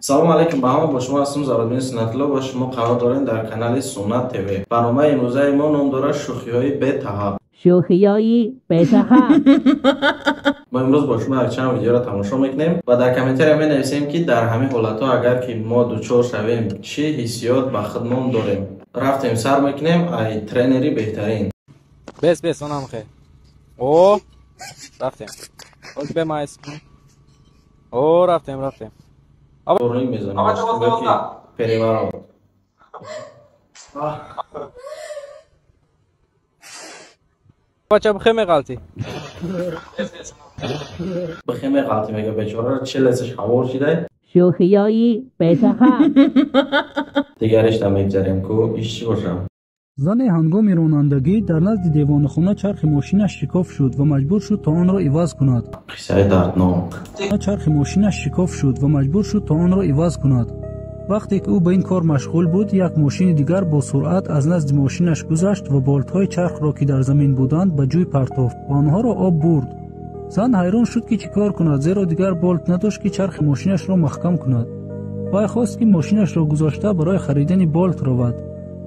سلام علیکم، با شما هستم زارالدین سنت‌الله و شما قرار دارین در کانال سنت تیوی. برنامه امروزه ما نام داره شوخی‌های بی‌تحقق. شوخی‌های بی‌تحقق. ما امروز با شما یک چند ویدیو را تماشا میکنیم و در کامنت‌ها می نویسیم که در همین حالت‌ها اگر که ما دچار شویم چه حسیات به خودمون داریم. رفتیم سر میکنیم ای ترینری بهترین. بس اونم خیر. او رفتیم. خود به ما اسم. او رفتیم. دورنی میزنیم. پریوارا. بچه بخیمه غلطی. بخیمه غلطی میگه بیچاره چه لسش حوار شده. شوخی‌های بی‌تحقق. دیگرش نمیگذاریم که ایش چی باشم. زن هنگام رانندگی در نزد دیوانخانه چرخ ماشینش شکاف شد و مجبور شد تا آن را عوض کند. قصه دردناک. چرخ ماشینش شکاف شد و مجبور شد تا آن را عوض کند. وقتی که او به این کار مشغول بود، یک ماشین دیگر با سرعت از نزد ماشینش گذشت و بالت‌های چرخ را که در زمین بودند به جوی پرتافت و آنها را آب برد. زن حیران شد که چیکار کند، زیرا دیگر بالت نداشت که چرخ ماشینش را محکم کند. وی خواست که ماشینش را گذاشته برای خریدن بالت رود.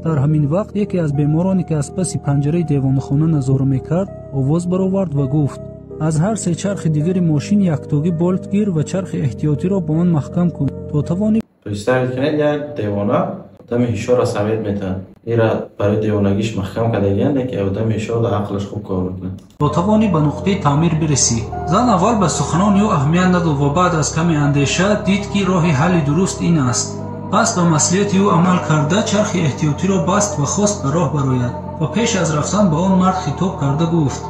در همین وقت یکی از بیمارانی که از پس پنجره دیوانخانه نظاره میکرد آواز برآورد و گفت: از هر سه چرخ دیگر ماشین یک تاگی بالت گیر و چرخ احتیاطی را با آن محکم کن تا توانی. استفاده کنید یک دیوانه آدم هیشا را ثابت میتن. ایرا برای دیوانگیش محکم کرده گند که آدم هیشا در عقلش خوب کار میکنه. تا توانی به نقطه تعمیر برسی. زن اول به سخنان او اهمیت نداد و بعد از کمی اندیشه دید که راه حل درست این است. پس به مصلحت او عمل کرده چرخ احتیاطی را بست و خواست به راه برآید و پیش از رفتن به آن مرد خطاب کرده گفت: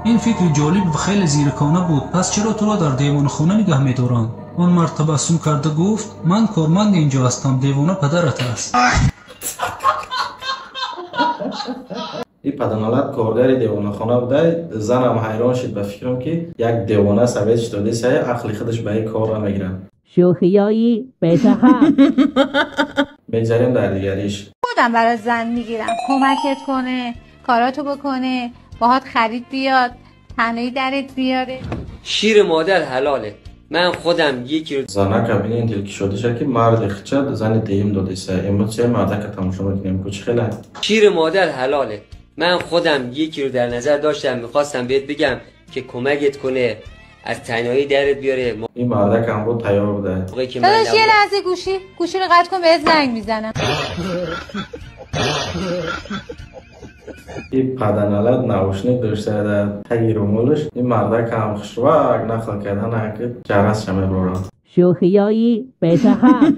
این فکر جالب و خیلی زیرکانه بود، پس چرا تو را در دیوانخانه نگه می‌دارند؟ آن مرد تبسم کرده گفت: من کارمند اینجا هستم، دیوانه پدرت است. این پدرنالت کارگر دیوانخانه بوده. زنم حیران شد به فکرم که یک دیوانه ثابت داده سه عقل خودش به این کار را میگیره. شوخی‌های بی‌تحقق. بگذاریم در دیگریش. خودم برای زن میگیرم کمکت کنه، کاراتو بکنه، باهات خرید بیاد، تنهایی درت بیاره. شیر مادر حلاله. من خودم یکی زنه که بینین دلکی شده شد که مرد خچه زن دیم داده سه امروز چه مرده که تماشا میکنیم کچ خیلی شیر مادر حلاله. من خودم یکی رو در نظر داشتم، میخواستم بهت بگم که کمکت کنه از تنهایی درت بیاره. این مرده که هم بود تیار بوده. داداش یه لحظه گوشی رو قطع کن، بهت زنگ میزنم. این پدرنالت نوشنی داشته در تگیر و مولش. این مرده که هم خشواک نخل کردن که جرس شمه برورن. شوخی‌های بی‌تحقق.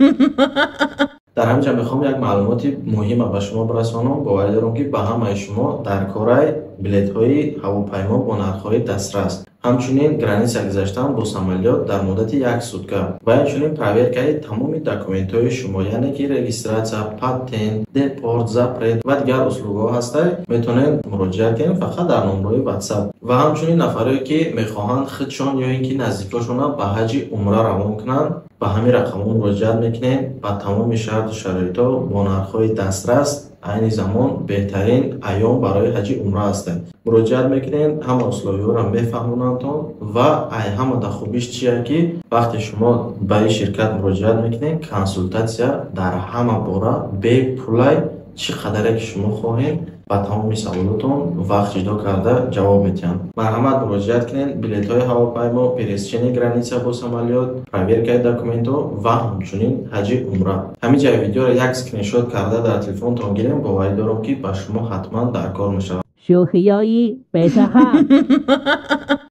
در همینجا میخوام یک معلوماتی مهم به شما برسانم. باور دارم که به همه شما در کارهای بلیط های هواپیما با نرخ‌های دسترس، همچنین گرانیسه گذشتن با سمالیات در مدت یک سوتکه و همچنین پرویر کنید تمام دکومنت های شما، یعنی که رجیستراسیون، پاتنت، دپورت، زپرت و دیگر اسلوب‌ها هسته. میتونید مراجعه کنید فقط در نمره واتساپ و همچنین نفرایی که میخواهند خودشان یا اینکه نزدیکاشون به حج عمره روان کنند به همین رقم مراجعه میکنید. با تمام شرط و شرایط‌ها با نرخ‌های دسترس این زمان بهترین ایام برای حج عمره هستند. مراجعه میکنین، همه اصلاحی‌ها را میفهمونندتون و همه در خوبیش چیه که وقتی شما به این شرکت مراجعه میکنین کنسولتاسیا در همه باره به پولای چقدر که شما خواهید با تمام سوالاتون وقت جدا کرده جواب میتین. مرحمت مراجعه کنین. بلیط های هواپیما، پرستشن گرانیسه با سمالیات، پرویر کنید دکومنتو و همچنین حج عمره. همین جای ویدیو را یک اسکرین شات کرده در تلفنتون گیریم. باور دارم که با شما حتما در کار میشه. شوخی‌های بی‌تحقق.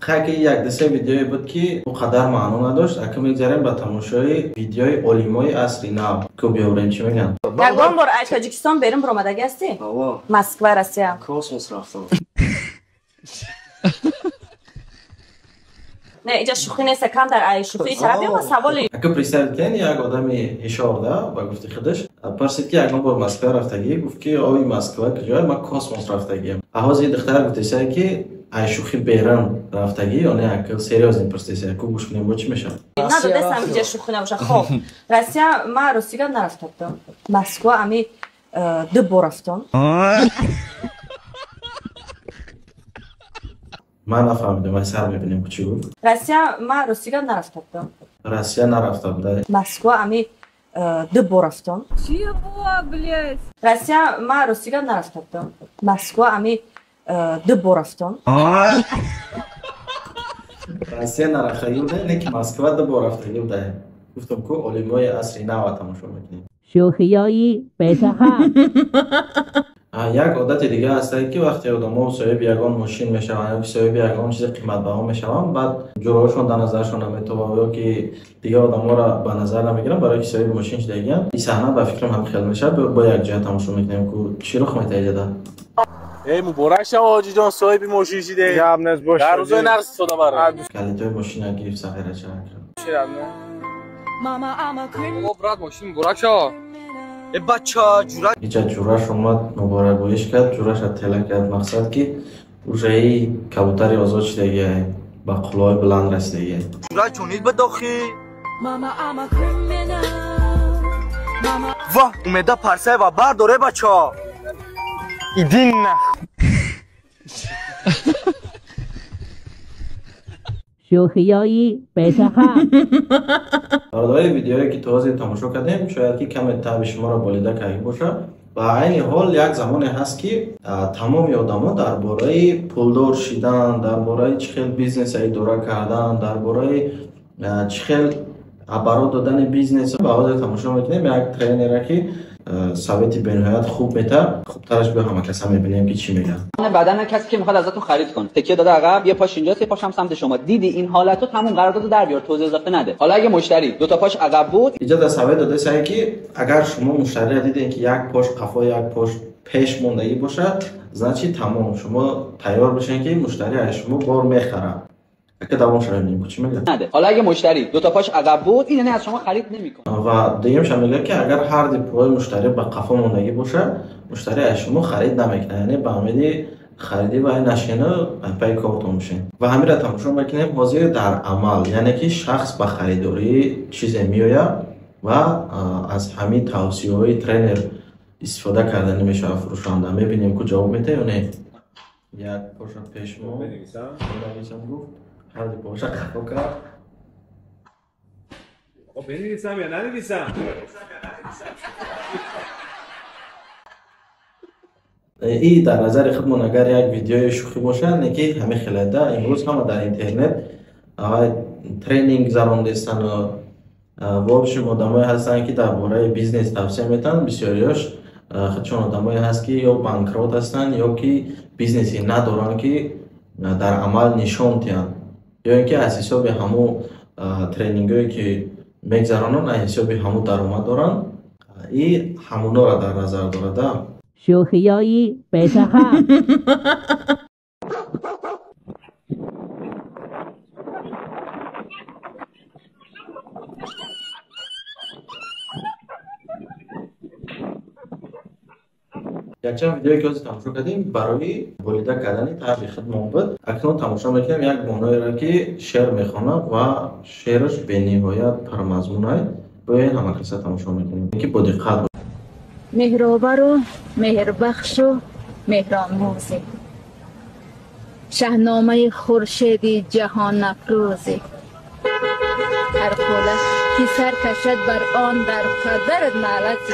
خیلی یک دسته ویدیویی بود که اونقدر معنا نداشت. اگه میگذاریم به تماشای ویدیوی علمای عصری نو که بیاوریم چی میگن. یگان بار از تاجیکستان بریم برآمدگی هستی؟ مسکو رسیدم. کاسموس رفتم. نه اینجا شوخی نیست، کم در ای شوخی طرف بیام سوالی. اگه پرسید کنی یک آدمی اشاره و گفتی خودش پرسید که یگان بار مسکو رفتگی گفت که آوی مسکو کجای ما کاسموس رفتگیم. احواز یه دختر گفته که ای شوخی بیرون رفتگی یا نه اگه سریوز این پرسیده که گوش کنیم با چی میشه؟ نه دستم اینجا شوخی نباشه. خب روسیه من روسیه نرفتم، مسکو امی دو بار رفتم. من نفهمیدم. من سر میبینیم چی گفت. روسیه من روسیه نرفتم. روسیه نرفتم. مسکو امی 2 بار رفتم. روسیه من روسیه نرفتم. مسکو امی 2 بار رفتم. روسیه نرفته بوده نه که مسکو 2 بار رفته بوده. گفتم که علمای عصری نو تماشا میکنیم. شوخیایی بهتر. یک عادت دیگه هست که وقتی آدم‌ها صاحب یگان ماشین میشوند یا صاحب یگان چیز قیمت بها میشوند بعد جلوشون در نظرشون نمیتونه یا که دیگه آدم‌ها را به نظر نمیگیرن برای که صاحب ماشین شده دیگه این صحنه به فکرم هم خیلی میشه با یک جهت تماشا میکنیم که چی رخ میده ایجاده. ای مبارک شه حاجی جان صاحب ماشین شده. جمنز باشه. در روزای نرس صدا برای. کلیدای ماشین گرفت سخیره چه چرا نه؟ بابا برات ماشین مبارک شه. ای بچه جورا ایجا جورش اومد مبارک گویش کرد جورش تله کرد مقصد که روژهی کبوتری آزاد شده با قلای بلند رسیده جورا جونید به داخل واه اومده پرسه و برداره بچه ها ایدین نه شوخیایی بهتر. برادرای ویدیویی که تازه تماشا کردیم شاید که کم تعب شما را بالیده کرده باشه و این حال یک زمانی هست که تمام آدم‌ها درباره پولدار شدن درباره چه خیل بیزنس اداره کردن درباره چه خیل عبارات دادن بیزنس به حاضر تماشا میکنیم یک ترینر که ثابتی بنهایت خوب میته خوبترش به همه کسا میبینیم که چی میگه بدن کسی که میخواد ازتون خرید کنه تکیه داده عقب یه پاش اینجاست یه پاش هم سمت شما دیدی این حالتو تموم قراردادو در بیار توضیح اضافه نده حالا اگه مشتری دو تا پاش عقب بود اینجا در ثابت داده سعی که اگر شما مشتری دیدین که یک پاش قفا یک پاش پیش موندگی باشه زنچی تمام شما تیار بشین که مشتری از شما بار میخره که دوام شده میگم چی میگه نده حالا اگه مشتری دو تا پاش عقب بود این یعنی از شما خرید نمیکنه و دیگه هم میگه که اگر هر دی پای مشتری به قفا موندگی باشه مشتری از شما خرید نمیکنه یعنی به امید خریدی و نشینه پای کارتون میشین و همین را تماشا میکنیم حاضر در عمل یعنی که شخص به خریداری چیز میآید و از همین توصیه های ترینر استفاده کردن میشه فروشنده میبینیم که جواب میده یا نه یک پاش پیش ما بنویسم گفت هر دی پاش قفا کرد بنویسم یا ننویسم این در نظر خودمون اگر یک ویدیوی شوخی باشه نگی همه خلاده امروز هم در اینترنت ترینینگ زراندستن و وابش آدمایی هستن که درباره بیزنس توصیه میتن بسیاریاش چون آدمایی هست که یا بانکرات هستن یا که بیزنسی ندارن که در عمل نشان تیان یا اینکه از حساب همو ترینینگایی که میگذرانن از حساب همو درآمد دارن این همونا را در نظر دارده شوخیایی بهتر. یک چند ویدیویی که از تماشا کردیم برای بریده کردن تعریف خدمت بود اکنون تماشا میکنیم یک مانایی را که شعر میخونه و شعرش به نهایت پرمضمون است باید همه کسا تماشا میکنیم که با دقت بود مهرآور و مهربخش و مهرآموزی شاهنامه خورشیدی جهان افروزی هر قوله که سر کشد بر آن در قدر نالتی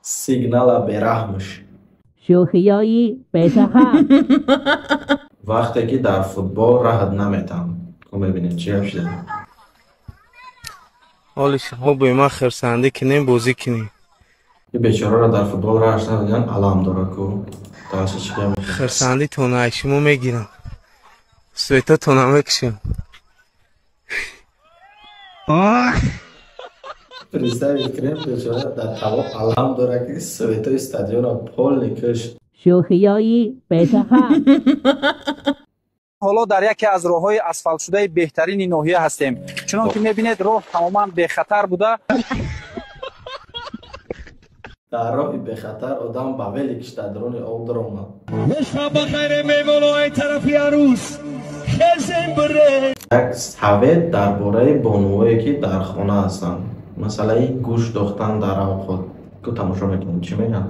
سیگنال برحمش شوخیایی بهتر. وقتی که در فوتبال راحت نمیتم که ببینید چی هم شده حالی شما با ما خرسنده کنیم بازی کنیم یه بیچاره را در فوتبال راحت ندادن علام داره که تاسه چی که خرسندی تونه شما میگیرم سویتا تونه میکشم پریسته کریم بیچاره در توا علام داره که سویتا استادیون را پول نکشت شوخیایی بهتر. حالا در یکی از راه‌های اسفالت شده بهترین ناحیه هستیم چون که می‌بینید راه تماما بی خطر بوده در راه بی خطر آدم با ولی کشته درون آب در اومد شب بخیر میمونای طرفی عروس خزم بره یک ثابت درباره بانوایی که در خانه هستن مثلا این گوش دختن در آب خود که تماشا میکنیم چی میگن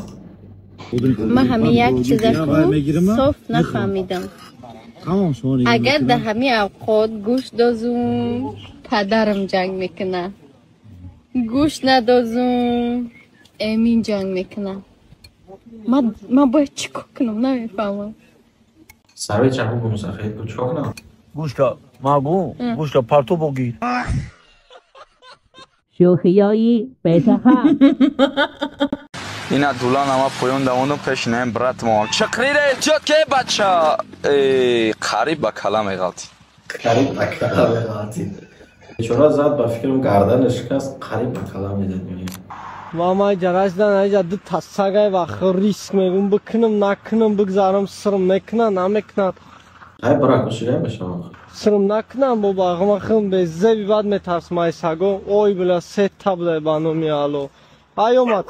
من همین یک چیزشو صاف نفهمیدم اگر در همین اوقات گوش دازم پدرم جنگ میکنه. گوش ندازم امین جنگ میکنه. من باید چیکار کنم نمیفهمم. سروی چکو بونو سفید بود چکار کنم؟ گوشتا مگو گوشتا پرتو بگیر شوخیایی بهتر. اینا دولان اما پویون دوانو پشنیم برات ما چقریره جد که بچه قریب با کلام غلطی قریب با کلام غلطی چرا زد با فکرم گردن شکست قریب با کلام میزد. ماما جراشدن ایجا دو تاساگای و ریسک میگم بکنم نکنم بگذارم سرم میکنه نمیکنه. های برا کشیده بشم سرم نکنم بابا اغم خم به زبی بعد میترس مای سگو اوی بلا سه تبله بانو میالو های اومد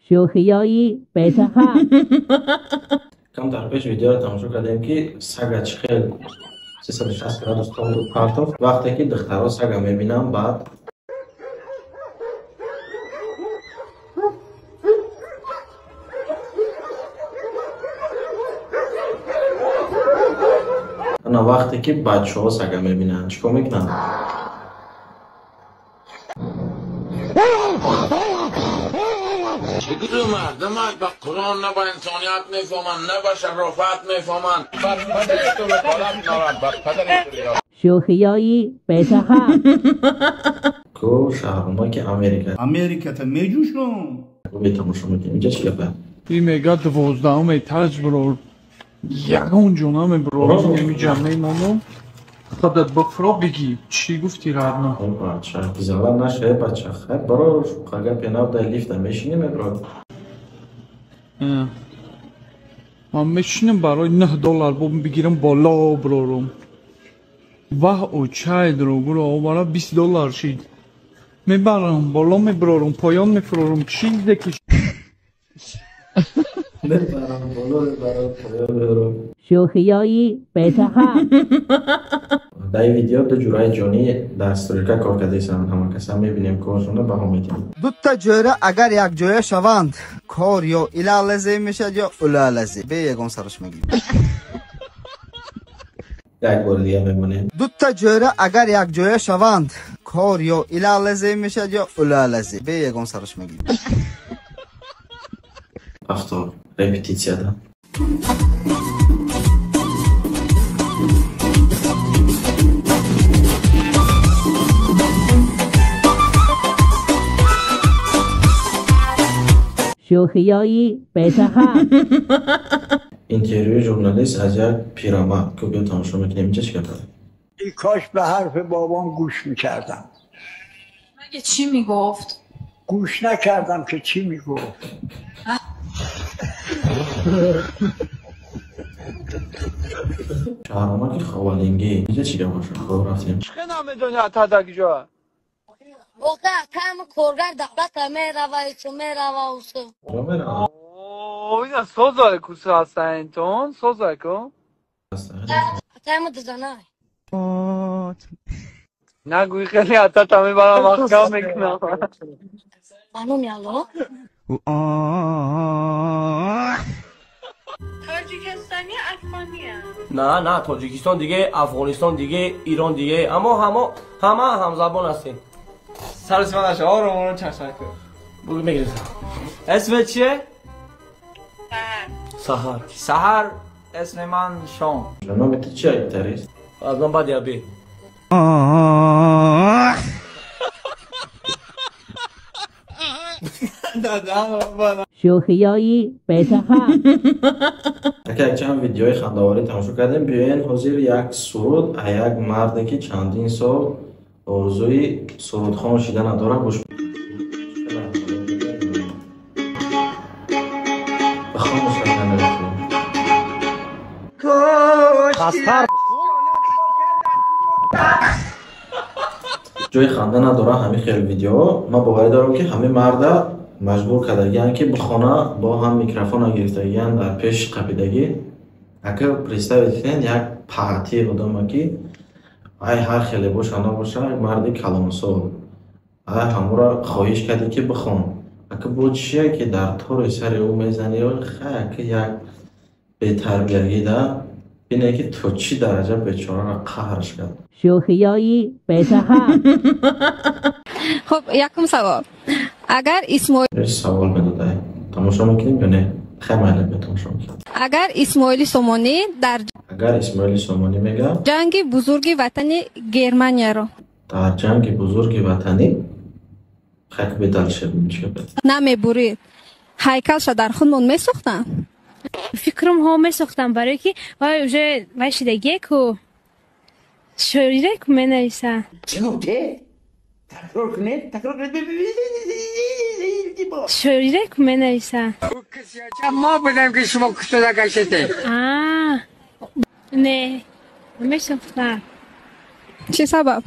شوخیایی بهتر. کم در پیش ویدیو رو تماشا کردیم که سگ چخیل 360 گرادوس تون رو پرتافت. وقتی که دخترها سگ میبینم بعد انا وقتی که بچه ها سگ میبینن چیکار میکنن؟ چگونه مردم به قرآن نه به انسانیت میفهمن نه به شرافت میفهمن پدرتو به قلب نارد پدرتو شوخیایی بهتر. کو شهرما که امریکا تا میجوشم به تماشا میکنیم اینجا چی گفته؟ این میگه 12 تاج برو یگان جونام برو نمیجمعی مامو خودت بفرو بگی چی گفتی رادنا؟ بچه زلال نشه بچه خیلی برو خواهر پیناب در لیفت میشینیم برو من میشینم برای $9 بگیرم بالا برورم و او چای درو برو برای $20 شید میبرم بالا میبرورم پایان میفرورم چیز دکی میبرم بالا میبرم پایان میبرم شوخیایی بهتر. در این ویدیو دو جورای جانی در استوریکا کار کرده ایستن همه کسا میبینیم کارشونه به هم میتونیم دو تا جوره اگر یک جوره شوند کار یا الالزه میشد یا الالزه به یگان سرش میگیم. یک بار دیگه میمونیم دو تا جوره اگر یک جوره شوند کار یا الالزه میشد یا الالزه به یگان سرش میگیم. افتار رپیتیسیا ده شوخیایی بهتر. اینترویو ژورنالیست از یک پیرمرد که بیا تماشا میکنیم اینجا چی کرده؟ ای کاش به حرف بابام گوش میکردم. مگه چی میگفت؟ گوش نکردم که چی میگفت. شهرما که خوالینگی اینجا چی باشه؟ خواب رفتیم چه نمیدونی تدک جا اوکا تام کورگر دولت میروا اوسو اینا سوزای کوسه هستن تون سوزای کو تام دزنای نگوی خیلی حتی تامی برام اخکام میکنم بانو میالو تاجیکستانی افغانیه نه تاجیکستان دیگه افغانستان دیگه ایران دیگه اما همه همزبان هستیم. سر اسم نشه آروم چشم کن بگو میگیریم. اسمت چیه؟ سحر اسم من شام. نامت چیه ایتریست؟ از من بعد یابی شوخیایی بهتر. اگر چند ویدیوی خنده‌آوری تماشا کردیم بیاین حضور یک سرود یک مردی که چندین سال آرزوی سرودخوان شدن نداره گوش بخوامش کردن جای خنده نداره همین خیلی ویدیو ما باوری دارم که همه مردا مجبور کردگیان که بخونه با هم میکروفون گرفتگیان در پیش قپیدگی اگر پرستاوید کنید یک پارتی بودم که ای هر خیلی باشه نباشه یک مردی کلامسو ای همو را خواهش کردی که بخون اگر بود چیه که در طور سر او میزنی خیلی که یک بی‌تربیتی ده اینه که تو چی درجه بیچاره را قهرش کرد. شوخیایی بهتر. خب یکم سوال. اگر اسماعیل سوال بداده تماشا میکنیم یا نه؟ خیلی به تماشا میکنیم. اگر اسماعیل سومانی میگه جنگ بزرگ وطن گرمانیا رو در جنگ بزرگ وطنی خیلی بدل شد میشه نمیبرید هیکلش در خودمون میساختن. فکرم ها میساختن برای که وای وشیدگی کو شوریده کو منویسن. چی گفته؟ تکرار کنید شوریده کو منویسن. ما بودم که شما کشته کشته. نه نمیساختن. چه سبب؟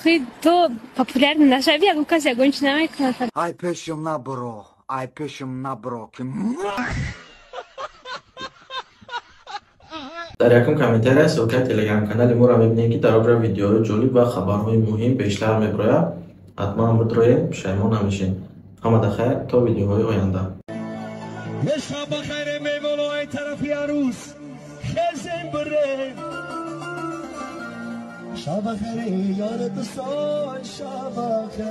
خیلی تو پاپولار نشوی اگه کسی گونچ نمیکنه. ای پیشم نبرو که در یکم کامنتر است و که تلگرام کانال ما را میبینید که در آن ویدیوهای جالب و خبرهای مهم بیشتر میبرد. حتما هم بدروید پشیمان نمیشین. همه خیر تا ویدیوهای آینده. شب بخیر میمونای طرفی عروس خزم بره. شب بخیر یار دوستان شب بخیر.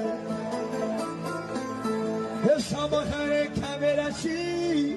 شب بخیر کاملا چی